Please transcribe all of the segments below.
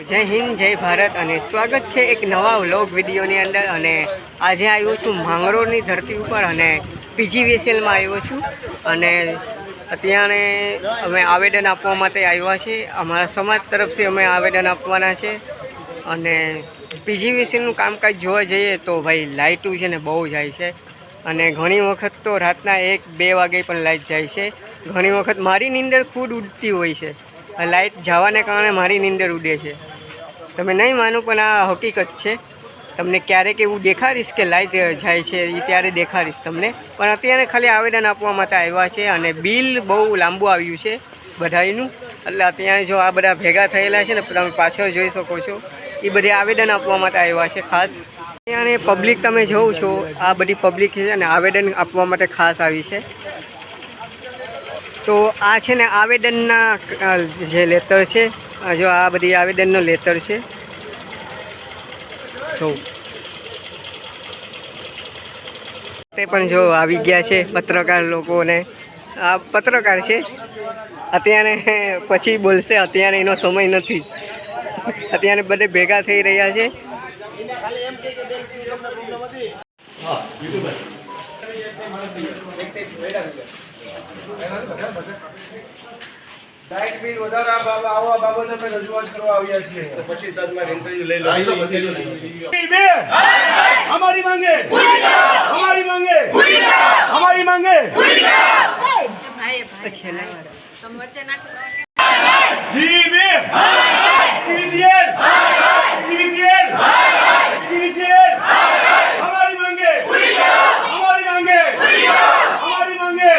જય હિન્દ જય ભારત અને સ્વાગત છે એક નવા વ્લોગ વિડીયોની અંદર। અને આજે આવ્યો છું માંગરોળની ધરતી ઉપર અને પીજીવીસીએલમાં આવ્યો છું અને અત્યારે અમે આવેદન આપવા માટે આવ્યા છીએ। અમારા સમાજ તરફથી અમે આવેદન આપવાના છે અને પીજીવીસીએલનું કામકાજ જોવા જઈએ તો ભાઈ લાઇટું છે ને બહુ જાય છે અને ઘણી વખત તો રાતના 1-2 વાગે પણ લાઇટ જાય છે। ઘણી વખત મારી નીંદર ખુદ ઉડતી હોય છે, લાઇટ જવાને કારણે મારી નીંદર ઉડે છે। તમે નહીં માનો પણ આ હકીકત છે। તમને ક્યારેક એવું દેખાડીશ કે લાઇટ જાય છે એ ત્યારે દેખાડીશ તમને, પણ અત્યારે ખાલી આવેદન આપવા માટે આવ્યા છે અને બિલ બહુ લાંબુ આવ્યું છે બધાનું। એટલે અત્યારે જો આ બધા ભેગા થયેલા છે ને, તમે પાછળ જોઈ શકો છો, એ બધી આવેદન આપવા માટે આવ્યા છે ખાસ। અત્યારે પબ્લિક તમે જોવો છો, આ બધી પબ્લિક છે ને આવેદન આપવા માટે ખાસ આવી છે। તો આ છે ને આવેદનના જે લેટર છે, જો આ બધી આવેદનનો લેટર છે। જો તે પણ જો આવી ગયા છે પત્રકાર લોકોને, આ પત્રકાર છે અત્યારે, પછી બોલશે, અત્યારે એનો સમય નથી। અત્યારે બધે ભેગા થઈ રહ્યા છે। લાઇટ બિલ વધારા આવા બાબતે અમે રજૂઆત કરવા આવ્યા છીએ, તો પછી તમારે ઇન્ટરવ્યુ લઈ લો। हमारी मांगे हमारी मांगे हमारी मांगे हमारी मांगे हमारी मांगे हमारी मांगे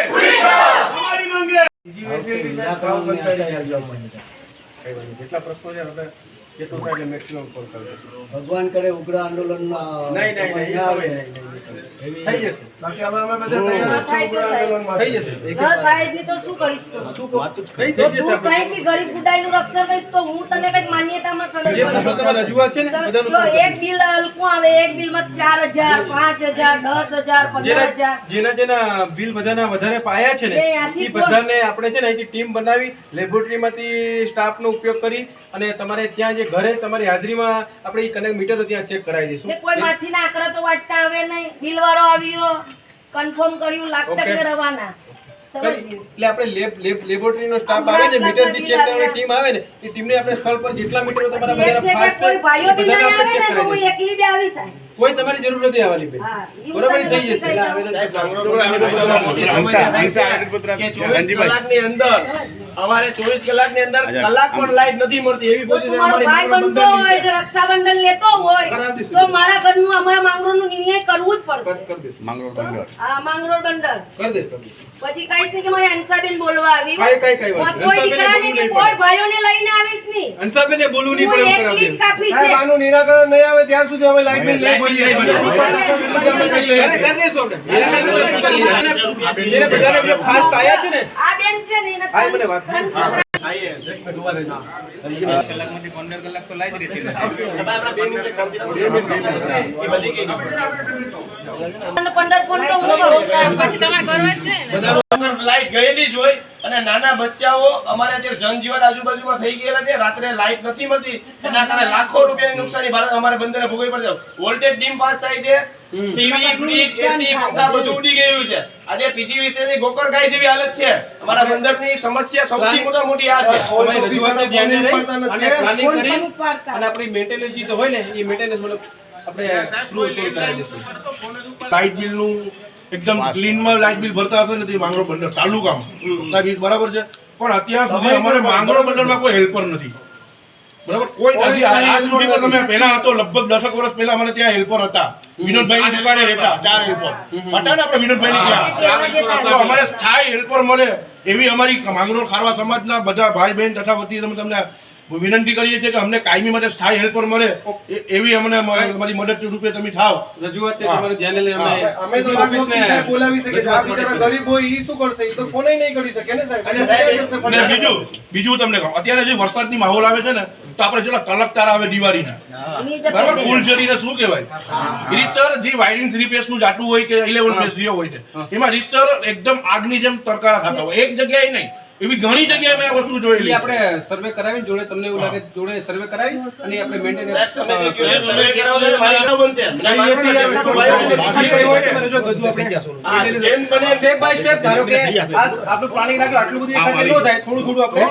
हमारी मांगे જેટલા પ્રશ્નો છે આપણે જેટલું થાય એટલે મેક્સિમમ કોલ કરી દઈશું। ભગવાન કરે ઉગ્ર આંદોલનમાં નહીં થઈ જશે, બાકી અમે બધા તૈયાર છીએ ઉગ્ર આંદોલનમાં થઈ જશે। સાહેબની તો શું કરીશ તો શું વાત થઈ તો જશે તું આપણે કઈ બી ગરીબ ગુડાઈનું રક્ષણ કરીશ તો હું તને કઈક માન્યતામાં જે સમજ પ્રશ્નો તમારી રજૂઆત છે ને બધાનું જો એક બિલ હલકું આવે, એક બિલમાં 4000 5000 10000 15000 જેના બિલ બધાના વધારે પાયા છે ને, એ આથી એ બધાને આપણે છે ને અહીંથી ટીમ બનાવી લેબોરેટરીમાંથી સ્ટાફનો ઉપયોગ કરી અને તમારે ત્યાં જે ઘરે તમારી હાજરીમાં આપણે કનેક્ટ મીટરો ત્યાં ચેક કરાવી દઈશું। કોઈ માછીના આંકડા તો વાંચતા આવે નહીં, બિલ વાળો આવ્યો કન્ફર્મ કર્યું લાગતા કે રવાના સમજ્યું। એટલે આપણે લેબોરેટરીનો સ્ટાફ આવે ને, મીટરથી ચેક કરવાની ટીમ આવે ને, એ ટીમને આપણે સ્થળ પર જેટલા મીટરો તમારા બધાના ફાસ્ટ છે કોઈ ભાઈઓ એ બધાને આપણે ચેક બી કરાવી હું દઈશું। એકલી બી આવી સાહેબ। કોઈ તમારી જરૂર નથી આવવાની બેન, હા, ઈ હું બરોબર તમને થઈ જશે। નક્કી કરી કલાકની અંદર અમારે 24 કલાકની અંદર કલાક પણ લાઈટ નથી મળતી, એવી તો પોઝિશન તમારો ભાઈ બનતો હોય તો રક્ષાબંધન લેતો હોય તો મારા ઘરનું અમારા માંગરોળનું નિર્ણય કરવું જ પડશે। કરી દઈશું, હા, માંગરોળ બંદર કરી દઈશું। પછી કઈશ નહીં કે મારે હંસાબેન બોલવા આવી કઈ વાત કોઈ નહીં, દીકરાને કે કોઈ ભાઈઓને લઈને આવીશ નહીં, અંશાબેને બોલવું નહીં હું પડે એમ એકલી જ કાફી છે। સાહેબ આનું નિરાકરણ નહીં આવે ત્યાં સુધી અમે લાઈટ બિલ નહીં ભરીએ। કરી દઈશું આપણે જેને બધાને જે ફાસ્ટ આયા છે ને, આ બેન છે ને એને હા, મને વાત ત્રણ લાઈટ ગયેલી જ હોય અને નાના બચ્ચાઓ અમારે અત્યારે જનજીવન આજુબાજુમાં થઈ ગયેલા છે, રાત્રે લાઈટ નથી મળતી, એના કારણે લાખો રૂપિયાની નુકસાની ભારત અમારે બંદરે ભોગવવી પડે છે। વોલ્ટેજ ડીમ પાસ થાય છે, ટીવી ફ્રીજ એસી પંખા બધું ઉડી ગયું છે। આજે પીજીવીસીએલની ગોકરગાય જેવી હાલત છે। અમારા બંદરની સમસ્યા સૌથી મોટી આ છે। અમે રજૂઆતને ધ્યાને લઈ અને પ્લાનિંગ કરી અને આપણી મેન્ટેનન્સ જે હોય ને એ મેન્ટેનન્સ મતલબ આપણે થ્રુ સોલ્વ કરાવી દઈશું। લાઇટ બિલનું એકદમ ક્લીનમાં લાઇટ બિલ ભરતા હશે નથી માંગરોળ બંદર તાલુકામાં, સાહેબ એ બરાબર છે, પણ અત્યાર સુધી અમારે માંગરોળ બંદરમાં કોઈ હેલ્પર નથી, બરાબર? કોઈ નથી। આજ સુધી પણ તમે પહેલા હતો, લગભગ 10 વર્ષ પહેલા અમારે ત્યાં હેલ્પર હતા, વિનોદભાઈની દુકાને રહેતા 4 હેલ્પર હતા ને આપણે વિનોદભાઈની ત્યાં, તો અમારે સ્થાયી હેલ્પર મળે એવી અમારી માંગરોળ ખારવા સમાજના બધા ભાઈ બહેન તથા વતી તમને વિનંતી કરીએ છીએ કે અમને કાયમી માટે સ્થાયી હેલ્પર મળે એવી અમને અમારી મદદ રૂપે તમે થાવ। રજૂઆત તમારે ધ્યાને લઈ અમે તો ઓફિસને બોલાવી શકે છે। આ બિચારા ગરીબ હોય ઈ શું કરશે? ઈ તો ફોન નહીં કરી શકે ને સાહેબ। અને બીજું તમને કહું, અત્યારે જે વરસાદની માહોલ આવે છે ને, તો આપણે જેટલા તલકતાર આવે દિવાળીના, બરાબર, ફૂલઝડીને શું કહેવાય, રીતસર જે વાયરિંગ 3 ફેસ નું જાતું હોય કે 11 ફેસ જે હોય છે, એમાં રીતસર એકદમ આગની જેમ તરકારા થતા હોય, એક જગ્યાએ નહીં, એવી ઘણી જગ્યાએ મેં આ વસ્તુ એટલે જોયેલી. આપણે સર્વે કરાવીને જોડે તમને એવું લાગે જોડે સર્વે કરાવી અને આપણે મેન્ટેનન્સ સાહેબ, તમે જે કીધું એ survey કરાવો છો એટલે મારી ઈચ્છા બનશે. મને માનવું નથી. બિલકુલ વાયુ નથી. બાકી કઈ હોય તો રજૂઆત બધું આપણે હા, જેમ બને એમ સ્ટેપ બાય સ્ટેપ ધારો કે આ આપણું પ્લાનિંગ રાખ્યું આટલું બધું એકસાથે ન થાય થોડું આપણે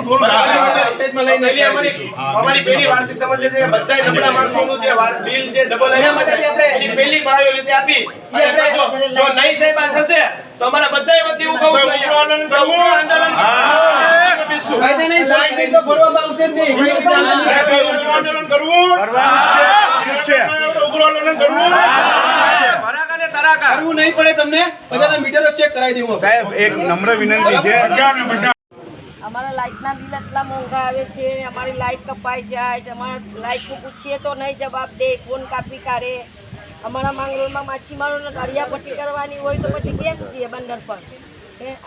સ્ટેજમાં લઈને પહેલી અમારી પહેલી વાર્ષિક સમસ્યા છે કે બધાય નબળા માણસોનું જે બિલ છે ડબલ એના માટે બી આપણે એની પહેલી પડાયો રીતે આપી અને જો નહીં સાહેબ આ થશે તો અમારા બધાય વતી હું કહું છું ઉગ્ર આંદોલન કરવું. ઉગ્ર આંદોલન કરીશું. કાયદે નહીં સાહેબ નહીં તો ફોડવામાં આવશે જ નહીં ઉગ્ર આંદોલન કરવું. ઉગ્ર આંદોલન કરવું. કરવું નહીં પડે તમને બધાના મીટરો ચેક કરાવી દેવું સાહેબ એક નમ્ર વિનંતી છે અમારા લાઇટના બિલ એટલા મોંઘા આવે છે, અમારી લાઇટ કપાઈ જાય છે, અમારા લાઇટનું પૂછીએ તો નહીં જવાબ દે, ફોન કાપી કાઢે. અમારા માંગરોળમાં માછીમારોને દરિયાપટ્ટી કરવાની હોય તો પછી કેમ છીએ બંદર પર?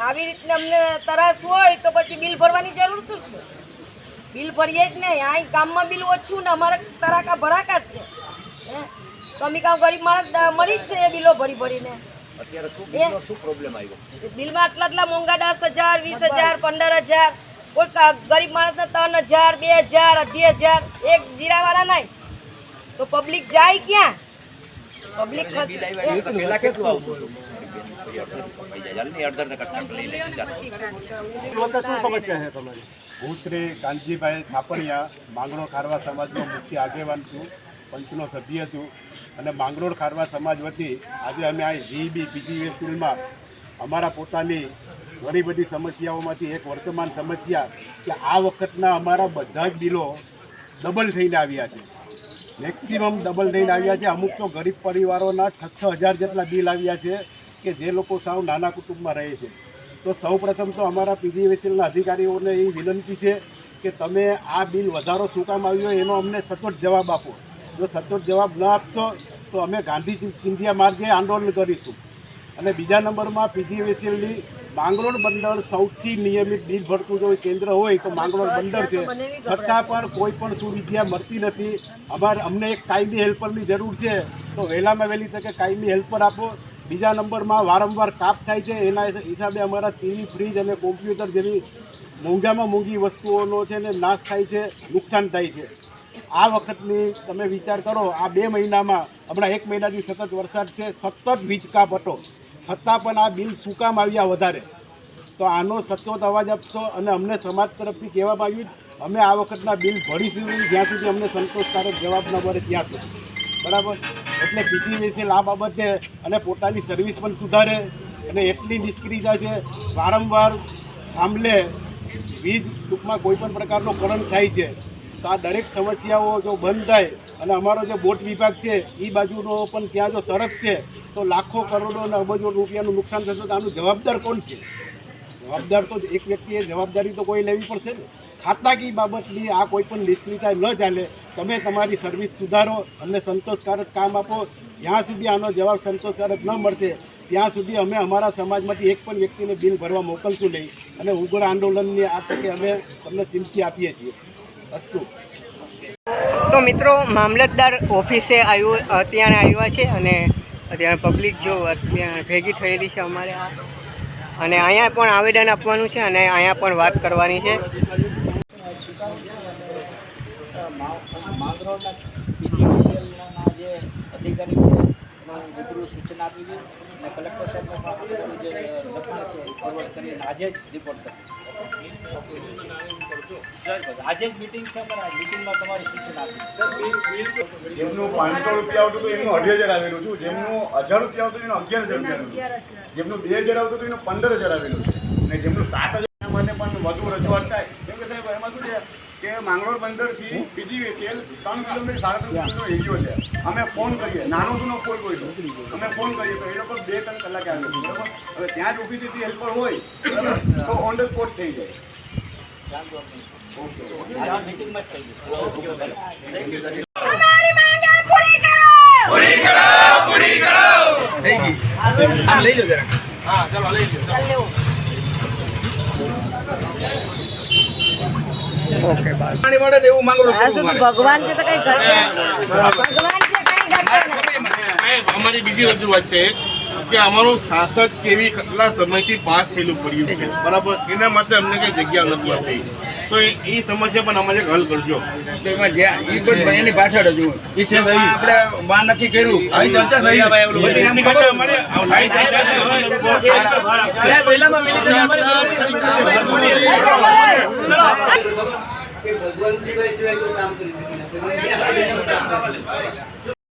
આવી રીતને અમને તરાસ હોય તો પછી બિલ ભરવાની જરૂર શું છે? બિલ ભરીએ જ નહીં. અહીં ગામમાં બિલ ઓછું ને અમારે તરાકા ભરાકા છે. કમી કામ ગરીબ માણસ મરી જ છે એ બિલો ભરી ભરીને. બિલમાં આટલા મોંઘા 10,000, 20,000, 15,000. કોઈ ગરીબ માણસને 3,000, 2,000, 2,500 એક જીરાવાળા નહીં તો પબ્લિક જાય ક્યાં? પબ્લિક હું શ્રી કાનજીભાઈ થાપણિયા માંગરોળ ખારવા સમાજનો મુખ્ય આગેવાન છું, પંચનો સભ્ય છું અને માંગરોળ ખારવા સમાજ વતી આજે અમે આ જીબી પીજીવીએસએલમાં અમારા પોતાની ઘણી બધી સમસ્યાઓમાંથી એક વર્તમાન સમસ્યા કે આ વખતના અમારા બધા જ બિલો ડબલ થઈને આવ્યા છે. મેક્સિમમ ડબલ થઈને આવ્યા છે. અમુક તો ગરીબ પરિવારોના 6,000 જેટલા બિલ આવ્યા છે કે જે લોકો સાવ નાના કુટુંબમાં રહે છે. તો સૌપ્રથમ તો અમારા પીજીવીએસએલના અધિકારીઓને એ વિનંતી છે કે તમે આ બિલ વધારો શું કામ આવ્યો એનો અમને સચોટ જવાબ આપો. જો સચોટ જવાબ ન આપશો તો અમે ગાંધી ચિંધ્યા માર્ગે આંદોલન કરીશું. અને બીજા નંબરમાં પીજીવીએસએલની માંગરોળ બંદર સૌથી નિયમિત બિલ ભરતું જો કેન્દ્ર હોય તો માંગરોળ બંદર છે, છતાં પણ કોઈ પણ સુવિધા મળતી નથી. અમને એક કાયમી હેલ્પરની જરૂર છે તો વહેલામાં વહેલી તકે કાયમી હેલ્પર આપો. બીજા નંબરમાં વારંવાર કાપ થાય છે, એના હિસાબે અમારા ટીવી, ફ્રીજ અને કોમ્પ્યુટર જેવી મોંઘામાં મોંઘી વસ્તુઓનો છે ને નાશ થાય છે, નુકસાન થાય છે. આ વખતની તમે વિચાર કરો, આ 2 મહિનામાં હમણાં 1 મહિનાથી સતત વરસાદ છે, સતત વીજ કાપ હતો, છતાં પણ આ બિલ શું કામ આવ્યા વધારે? તો આનો સચોટ અવાજ આપશો. અને અમને સમાજ તરફથી કહેવામાં આવ્યું અમે આ વખતના બિલ ભરીશું જ્યાં સુધી અમને સંતોષકારક જવાબ ન મળે ત્યાં સુધી. બરાબર? એટલે પીજીવીએસએલ આ બાબતે અને પોતાની સર્વિસ પણ સુધારે અને એટલી નિષ્ક્રિયતા છે, વારંવાર થાંભલે વીજ ટૂંકમાં કોઈ પણ પ્રકારનો કરંટ થાય છે. તો આ દરેક સમસ્યાઓ જો બંધ થાય અને અમારો જે બોટ વિભાગ છે એ બાજુનો પણ ત્યાં જો સરકશે તો લાખો કરોડો અને અબજો રૂપિયાનું નુકસાન થશે. તો આનું જવાબદાર કોણ છે? જવાબદાર તો એક વ્યક્તિએ જવાબદારી તો કોઈ લેવી પડશે ને. ખાતાકી બાબતની આ કોઈ પણ નિષ્ક્રિયતા ન ચાલે. તમે તમારી સર્વિસ સુધારો, અમને સંતોષકારક કામ આપો. જ્યાં સુધી આનો જવાબ સંતોષકારક ન મળશે ત્યાં સુધી અમે અમારા સમાજમાંથી એક પણ વ્યક્તિને બિલ ભરવા મોકલશું નહીં. અને ઉગ્ર આંદોલનની આ તકે અમે તમને ચીમકી આપીએ છીએ. અસ્તુ. તો મિત્રો, મામલતદાર ઓફિસે અત્યારે આવ્યા છે અને અત્યારે પબ્લિક જો અત્યારે ભેગી થયેલી છે અમારે આ, અને અહીંયા પણ આવેદન આપવાનું છે અને અહીંયા પણ વાત કરવાની છે. માંગરોળના પીજીવીસીએલના જે અધિકારી છે એમાં રૂબરૂ સૂચના આપી છે અને કલેક્ટર સાહેબને પણ જે લખાણ છે એ ફોરવર્ડ કરીને આજે જ રિપોર્ટ કરશે. આજે જ મિટિંગ છે પણ આ મિટિંગમાં તમારી સૂચના આપી. જેમનું 500 રૂપિયા આવતું હતું એમનું 2,500 આવેલું છું, જેમનું 1,000 રૂપિયા આવતું એનું 11,000 આવેલું છે, જેમનું 2,000 આવતું હતું એનું 15,000 આવેલું છે અને જેમનું 7,000 માટે પણ વધુ રજૂઆત થાય. કેમ કે સાહેબ એમાં શું છે કે માંગરોળ બંદરથી પીજીવીસીએલ 3 કિલોમીટર 3.5 કિલોમીટરનો એરિયો છે. અમે ફોન કરીએ, નાનો સુનો ફોન કોઈ અમે ફોન કરીએ તો એ લોકો 2-3 કલાકે આવે છે. બરાબર? હવે ત્યાં જ ઓફિસેથી હેલ્પર હોય તો ઓન ધ સ્પોટ થઈ જાય. મિટિંગમાં જ થઈ ગયું. અમારી માંગ પૂરી કરો. પૂરી કરો, પૂરી કરો. થઈ ગઈ. આમ લઈ લો જરા. હા, ચાલો લઈ લો. ચાલ લેવો. Okay, bye. પાણી મળે તો એવું માંગરોળ આ શું તો ભગવાન છે તો કઈ ઘટે ભગવાન છે કઈ ઘટે નહીં. અમારી બીજી રજૂઆત છે કે અમારું શાસક કેવી કેટલા સમયથી પાસ થયેલું પડ્યું છે બરાબર, એના માટે અમને કઈ જગ્યા નથી મળતી. તો એ સમસ્યા પણ અમારે હલ કરજો. એની પાછળ જ એ છે નહીં. આપણે બહાર નક્કી કર્યું આવી ચર્ચા થઈ બધી એની કરતા અમારે આવી ચર્ચા ભગવાનજીભાઈ સિવાય કોઈ કામ કરી શકે નથી.